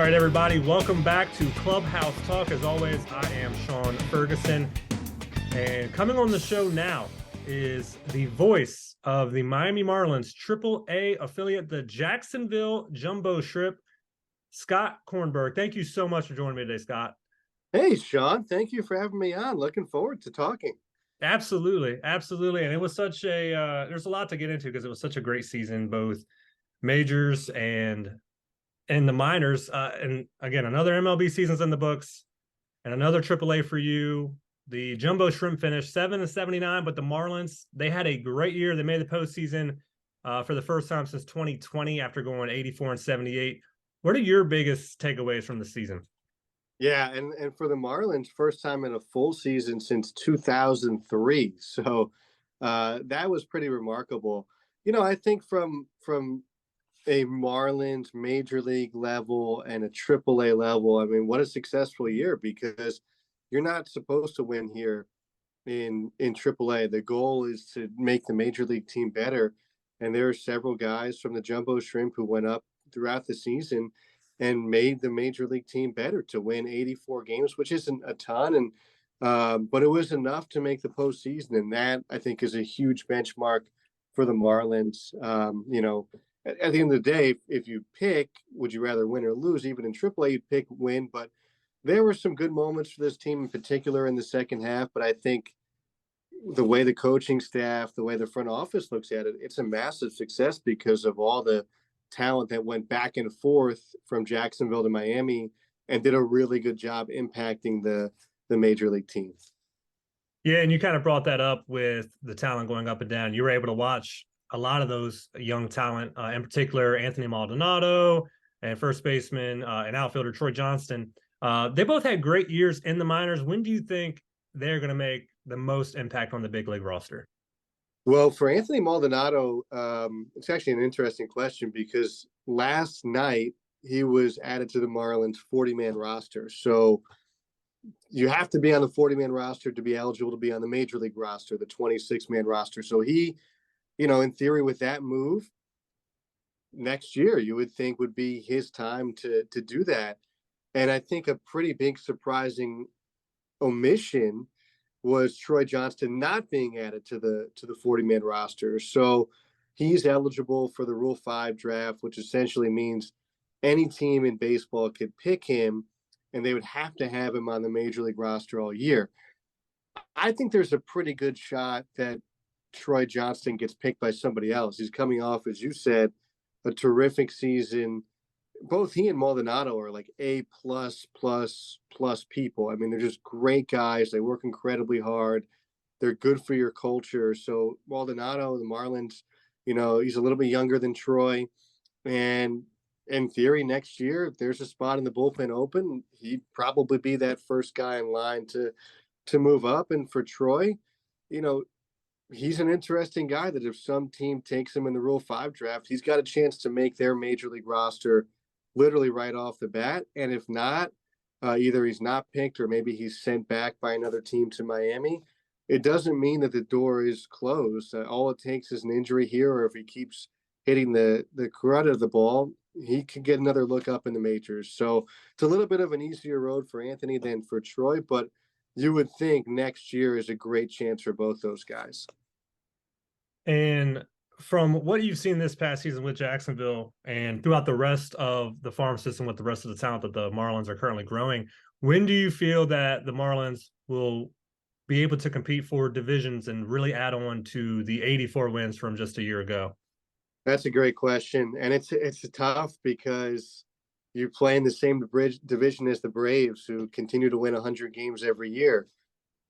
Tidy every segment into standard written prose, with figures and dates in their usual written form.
right, everybody, welcome back to Clubhouse Talk. As always, I am Sean Ferguson, and coming on the show now is the voice of the Miami Marlins AAA affiliate, the Jacksonville Jumbo Shrimp, Scott Kornberg. Thank you so much for joining me today, Scott. Hey, Sean, thank you for having me on. Looking forward to talking. Absolutely. And it was such a, there's a lot to get into because it was such a great season, both majors and the minors. And again, another MLB season's in the books and another AAA for you. The Jumbo Shrimp finished 7-79, but the Marlins, they had a great year. They made the postseason for the first time since 2020 after going 84-78. What are your biggest takeaways from the season? Yeah, and for the Marlins, first time in a full season since 2003. So that was pretty remarkable. I think from a Marlins major league level and a AAA level, I mean, what a successful year, because you're not supposed to win here in AAA. The goal is to make the major league team better. And there are several guys from the Jumbo Shrimp who went up throughout the season and made the major league team better to win 84 games, which isn't a ton. But it was enough to make the postseason. And that, I think, is a huge benchmark for the Marlins. At the end of the day, if you pick, would you rather win or lose? Even in AAA, you'd pick win. But there were some good moments for this team in particular in the second half. But I think the way the coaching staff, the way the front office looks at it, it's a massive success because of all the talent that went back and forth from Jacksonville to Miami and did a really good job impacting the major league teams. Yeah, and you kind of brought that up with the talent going up and down. You were able to watch a lot of those young talent, in particular Anthony Maldonado and first baseman and outfielder Troy Johnston. They both had great years in the minors. When do you think they're going to make the most impact on the big league roster? Well, for Anthony Maldonado, it's actually an interesting question because last night he was added to the Marlins 40-man roster. So you have to be on the 40-man roster to be eligible to be on the major league roster, the 26-man roster. So he, in theory, with that move, next year you would think would be his time to do that. And I think a pretty big surprising omission was Troy Johnston not being added to the 40-man roster. So he's eligible for the Rule 5 draft, which essentially means any team in baseball could pick him, and they would have to have him on the major league roster all year. I think there's a pretty good shot that Troy Johnston gets picked by somebody else. He's coming off, as you said, a terrific season. Both he and Maldonado are like A plus people. I mean, they're just great guys. They work incredibly hard. They're good for your culture. So Maldonado, the Marlins, he's a little bit younger than Troy. And in theory, next year, if there's a spot in the bullpen open, he'd probably be that first guy in line to move up. And for Troy, he's an interesting guy that if some team takes him in the Rule 5 draft, he's got a chance to make their major league roster literally right off the bat. And if not, either he's not picked or maybe he's sent back by another team to Miami. It doesn't mean that the door is closed. All it takes is an injury here, or if he keeps hitting the crud of the ball, he could get another look up in the majors. So it's a little bit of an easier road for Anthony than for Troy, but you would think next year is a great chance for both those guys. And from what you've seen this past season with Jacksonville and throughout the rest of the farm system with the rest of the talent that the Marlins are currently growing, when do you feel that the Marlins will be able to compete for divisions and really add on to the 84 wins from just a year ago? That's a great question. And it's tough because you play in the same division as the Braves, who continue to win 100 games every year.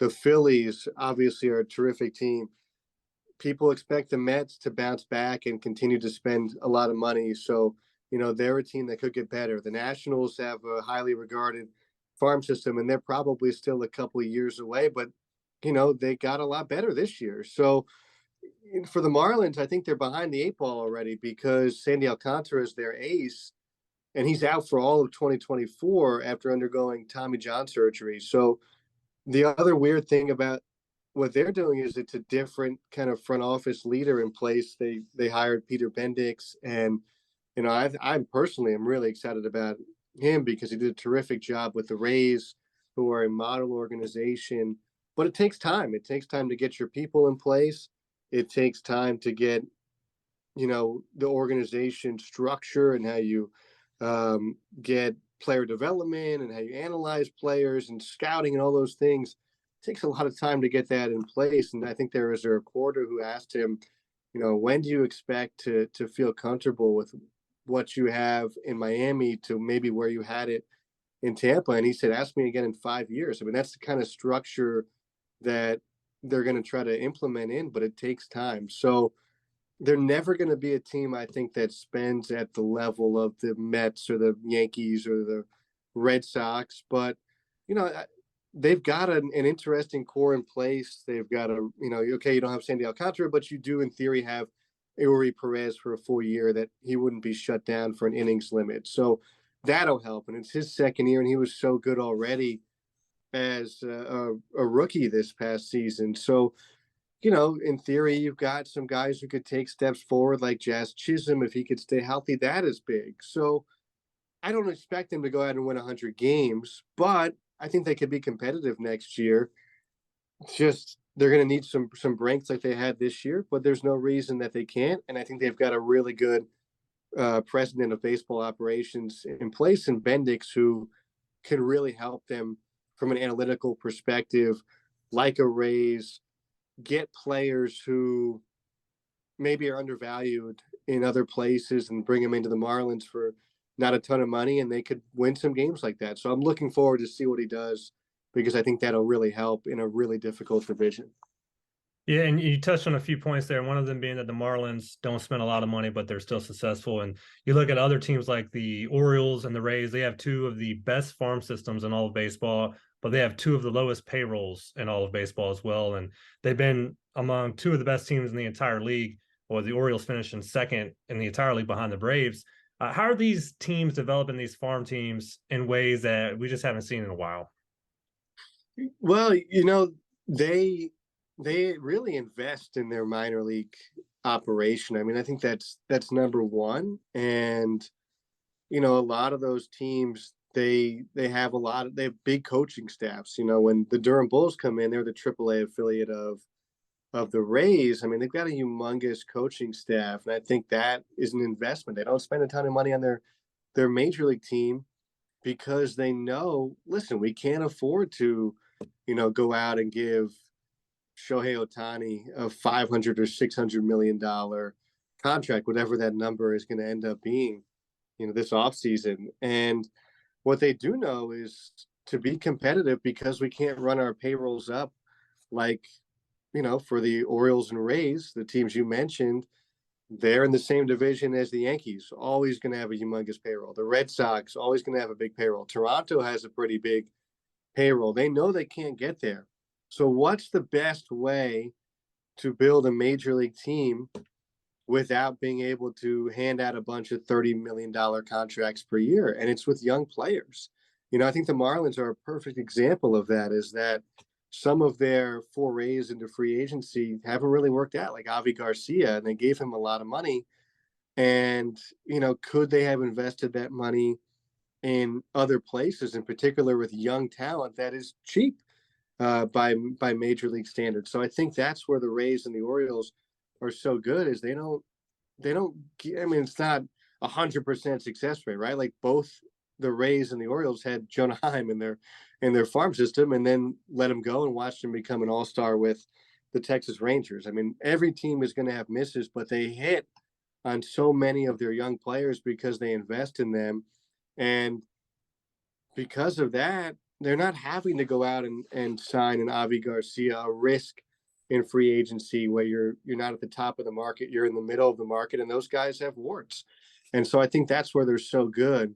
The Phillies obviously are a terrific team. People expect the Mets to bounce back and continue to spend a lot of money. So, they're a team that could get better. The Nationals have a highly regarded farm system, and they're probably still a couple of years away, but, they got a lot better this year. So for the Marlins, I think they're behind the 8 ball already because Sandy Alcantara is their ace, and he's out for all of 2024 after undergoing Tommy John surgery. So the other weird thing about what they're doing is it's a different kind of front office leader in place. They hired Peter Bendix, and I personally am really excited about him because he did a terrific job with the Rays, who are a model organization. But it takes time. It takes time to get your people in place. It takes time to get, the organization structure and how you get player development and how you analyze players and scouting and all those things. It takes a lot of time to get that in place. And I think there was a reporter who asked him, when do you expect to feel comfortable with what you have in Miami to maybe where you had it in Tampa? And he said, ask me again in 5 years. I mean, that's the kind of structure that they're going to try to implement in, but it takes time. So they're never going to be a team, I think, that spends at the level of the Mets or the Yankees or the Red Sox. But, they've got an interesting core in place. They've got okay, you don't have Sandy Alcantara, but you do in theory have Eury Perez for a full year that he wouldn't be shut down for an innings limit. So that'll help. And it's his second year, and he was so good already as a rookie this past season. So, in theory, you've got some guys who could take steps forward, like Jazz Chisholm. If he could stay healthy, that is big. So I don't expect them to go out and win 100 games, but I think they could be competitive next year. It's just they're going to need some breaks like they had this year, but there's no reason that they can't. And I think they've got a really good president of baseball operations in place in Bendix, who can really help them from an analytical perspective, like a Rays, get players who maybe are undervalued in other places and bring them into the Marlins for not a ton of money, and they could win some games like that. So I'm looking forward to see what he does, because I think that'll really help in a really difficult division. Yeah, and you touched on a few points there. One of them being that the Marlins don't spend a lot of money, but they're still successful. And you look at other teams like the Orioles and the Rays, they have two of the best farm systems in all of baseball, but they have two of the lowest payrolls in all of baseball as well. And they've been among two of the best teams in the entire league, or the Orioles finishing second in the entire league behind the Braves. How are these teams developing these farm teams in ways that we just haven't seen in a while? Well, they really invest in their minor league operation. I mean, I think that's number one. And a lot of those teams, they have they have big coaching staffs. When the Durham Bulls come in, they're the AAA affiliate of the Rays. I mean, they've got a humongous coaching staff, and I think that is an investment. They don't spend a ton of money on their major league team because they know, listen, we can't afford to, go out and give Shohei Ohtani a 500 or $600 million contract, whatever that number is going to end up being, this offseason. And what they do know is to be competitive, because we can't run our payrolls up like, for the Orioles and Rays, the teams you mentioned, they're in the same division as the Yankees, always going to have a humongous payroll. The Red Sox, always going to have a big payroll. Toronto has a pretty big payroll. They know they can't get there. So what's the best way to build a major league team without being able to hand out a bunch of $30 million contracts per year? And it's with young players. I think the Marlins are a perfect example of that, is that some of their forays into free agency haven't really worked out, like Avi Garcia, and they gave him a lot of money. And, could they have invested that money in other places, in particular with young talent that is cheap by major league standards? So I think that's where the Rays and the Orioles are so good, is they don't, I mean, it's not 100% success rate, right? Like both the Rays and the Orioles had Jonah Heim in their farm system, and then let him go and watched him become an all-star with the Texas Rangers. I mean, every team is going to have misses, but they hit on so many of their young players because they invest in them. And because of that, they're not having to go out and sign an Avi Garcia, a risk in free agency where you're not at the top of the market, you're in the middle of the market, and those guys have warts. And so I think that's where they're so good,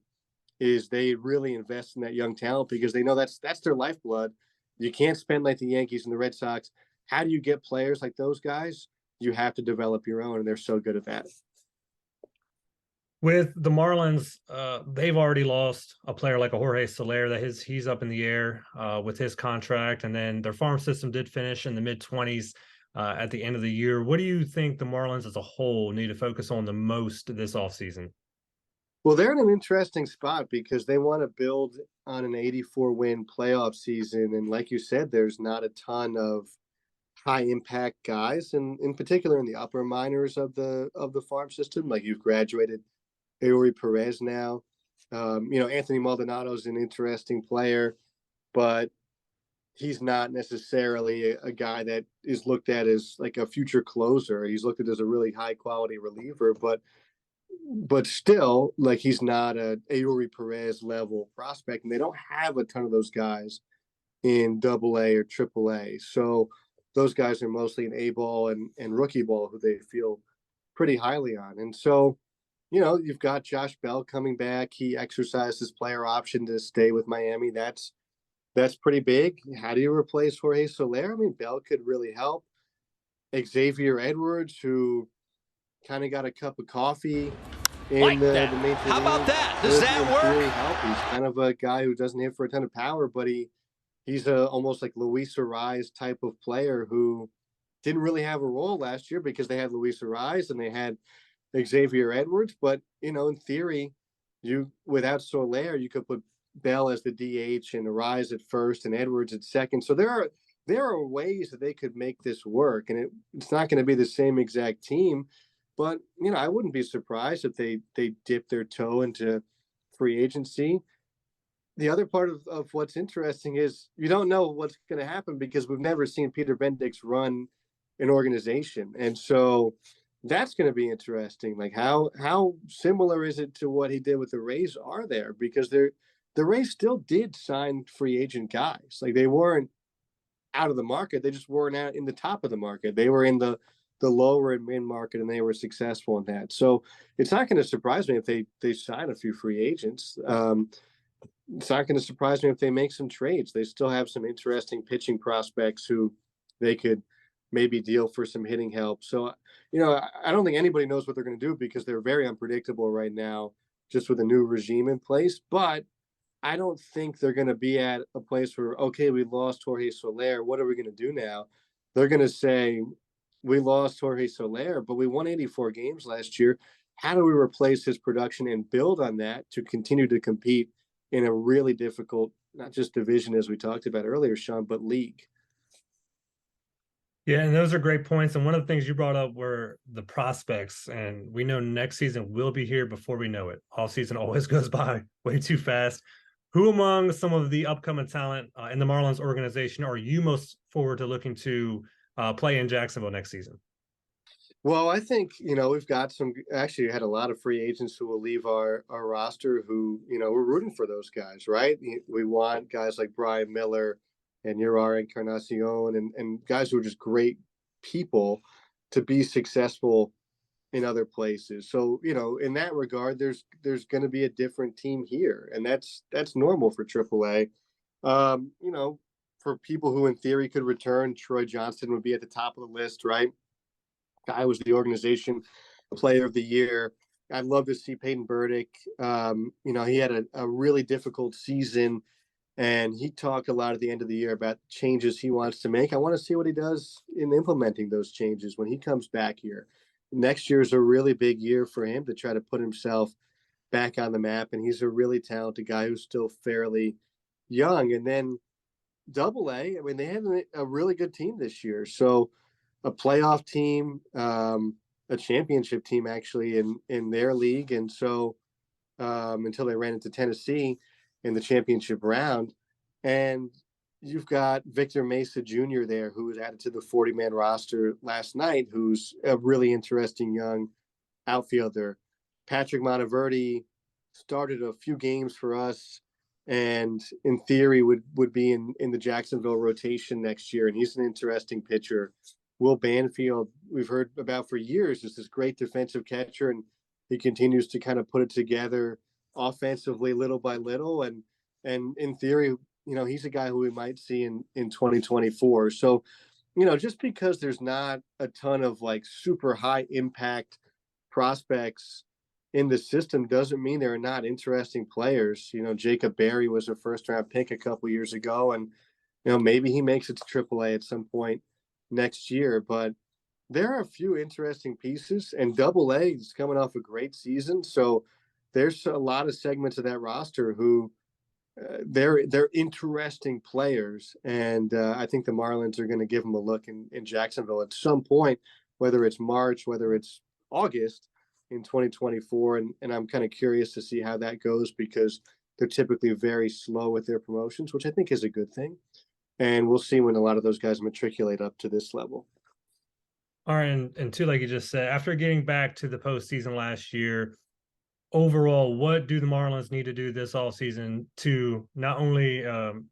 is they really invest in that young talent, because they know that's their lifeblood. You can't spend like the Yankees and the Red Sox. How do you get players like those guys? You have to develop your own, and they're so good at that. With the Marlins, they've already lost a player like a Jorge Soler that he's up in the air with his contract, and then their farm system did finish in the mid-20s at the end of the year. What do you think the Marlins as a whole need to focus on the most this offseason? Well, they're in an interesting spot because they want to build on an 84 win playoff season. And like you said, there's not a ton of high impact guys, and in particular in the upper minors of the farm system. Like you've graduated Eury Perez now. Anthony Maldonado's an interesting player, but he's not necessarily a guy that is looked at as like a future closer. He's looked at as a really high quality reliever, but still, like he's not a Eury Perez level prospect, and they don't have a ton of those guys in Double A or Triple A. So those guys are mostly in A ball and rookie ball, who they feel pretty highly on. And so, you've got Josh Bell coming back. He exercised his player option to stay with Miami. That's pretty big. How do you replace Jorge Soler? I mean, Bell could really help. Xavier Edwards, who kind of got a cup of coffee in the major league. How about that? Does that work? Help. He's kind of a guy who doesn't hit for a ton of power, but he's a almost like Luis Ariz type of player who didn't really have a role last year because they had Luis Ariz and they had Xavier Edwards. But in theory, without Soler, you could put Bell as the DH and Ariz at first and Edwards at second. So there are ways that they could make this work, and it's not going to be the same exact team. But I wouldn't be surprised if they dip their toe into free agency. The other part of what's interesting is you don't know what's going to happen because we've never seen Peter Bendix run an organization. And so that's going to be interesting. Like how similar is it to what he did with the Rays are there? Because the Rays still did sign free agent guys. Like they weren't out of the market. They just weren't out in the top of the market. They were in the lower and mid market, and they were successful in that. So it's not going to surprise me if they sign a few free agents. It's not going to surprise me if they make some trades. They still have some interesting pitching prospects who they could maybe deal for some hitting help. So, I don't think anybody knows what they're going to do because they're very unpredictable right now, just with a new regime in place. But I don't think they're going to be at a place where, okay, we lost Jorge Soler. What are we going to do now? They're going to say, we lost Jorge Soler, but we won 84 games last year. How do we replace his production and build on that to continue to compete in a really difficult, not just division as we talked about earlier, Sean, but league? Yeah, and those are great points. And one of the things you brought up were the prospects. And we know next season will be here before we know it. All season always goes by way too fast. Who among some of the upcoming talent in the Marlins organization are you most forward to looking to play in Jacksonville next season? Well, I think, we've got actually had a lot of free agents who will leave our roster who, we're rooting for those guys, right? We want guys like Brian Miller and Yurara Encarnacion and guys who are just great people to be successful in other places. So, in that regard, there's going to be a different team here, and that's normal for AAA. For people who in theory could return, Troy Johnston would be at the top of the list, right? Guy was the organization player of the year. I'd love to see Peyton Burdick. He had a really difficult season, and he talked a lot at the end of the year about changes he wants to make. I want to see what he does in implementing those changes when he comes back here. Next year is a really big year for him to try to put himself back on the map, and he's a really talented guy who's still fairly young. And then Double A, I mean, they had a really good team this year. So a playoff team, a championship team actually in their league. And so until they ran into Tennessee in the championship round. And you've got Victor Mesa Jr. there, who was added to the 40-man roster last night, who's a really interesting young outfielder. Patrick Monteverde started a few games for us and in theory would be in the Jacksonville rotation next year. And he's an interesting pitcher. Will Banfield, we've heard about for years, is this great defensive catcher, and he continues to kind of put it together offensively little by little. And in theory, he's a guy who we might see in 2024. So, just because there's not a ton of like super high impact prospects in the system doesn't mean there are not interesting players. Jacob Berry was a first round pick a couple years ago, and maybe he makes it to AAA at some point next year. But there are a few interesting pieces, and Double A is coming off a great season. So there's a lot of segments of that roster who they're interesting players, and I think the Marlins are going to give them a look in Jacksonville at some point, whether it's March, whether it's August in 2024, and I'm kind of curious to see how that goes because they're typically very slow with their promotions, which I think is a good thing, and we'll see when a lot of those guys matriculate up to this level. All right, and two, like you just said, after getting back to the postseason last year, overall, what do the Marlins need to do this offseason to not only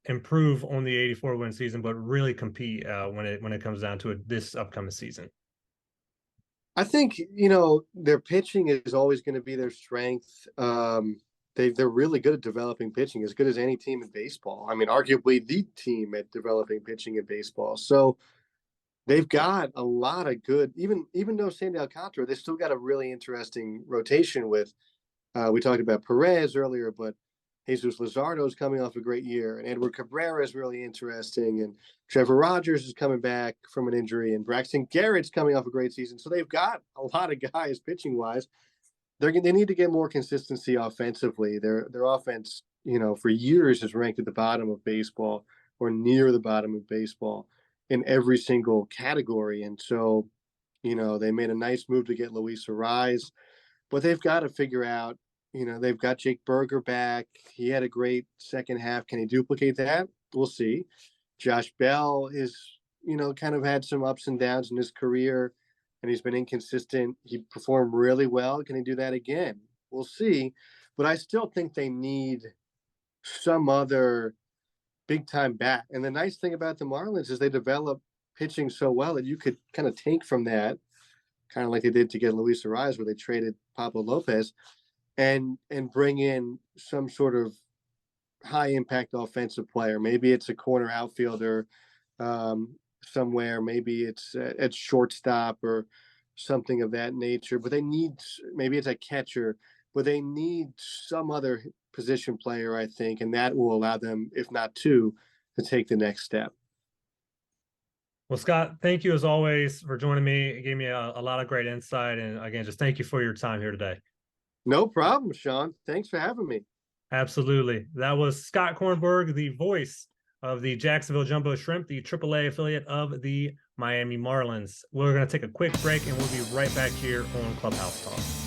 improve on the 84 win season, but really compete when it comes down to it this upcoming season? I think their pitching is always going to be their strength. They're really good at developing pitching, as good as any team in baseball. I mean, arguably the team at developing pitching in baseball. So they've got a lot of good. Even though Sandy Alcantara, they still got a really interesting rotation with. We talked about Perez earlier, but Jesus Luzardo is coming off a great year, and Edward Cabrera is really interesting, and Trevor Rogers is coming back from an injury, and Braxton Garrett's coming off a great season. So they've got a lot of guys pitching wise. They need to get more consistency offensively. Their offense, for years has ranked at the bottom of baseball or near the bottom of baseball in every single category. And so, they made a nice move to get Luis Arraez. But they've got to figure out, they've got Jake Berger back. He had a great second half. Can he duplicate that? We'll see. Josh Bell is, kind of had some ups and downs in his career, and he's been inconsistent. He performed really well. Can he do that again? We'll see. But I still think they need some other big-time bat. And the nice thing about the Marlins is they develop pitching so well that you could kind of take from that, kind of like they did to get Luis Arraez, where they traded Pablo Lopez, and bring in some sort of high impact offensive player. Maybe it's a corner outfielder somewhere. Maybe it's at shortstop or something of that nature. But maybe it's a catcher, but they need some other position player, I think, and that will allow them, if not two, to take the next step. Well, Scott, thank you as always for joining me. It gave me a lot of great insight. And again, just thank you for your time here today. No problem, Sean. Thanks for having me. Absolutely. That was Scott Kornberg, the voice of the Jacksonville Jumbo Shrimp, the AAA affiliate of the Miami Marlins. We're going to take a quick break, and we'll be right back here on Clubhouse Talk.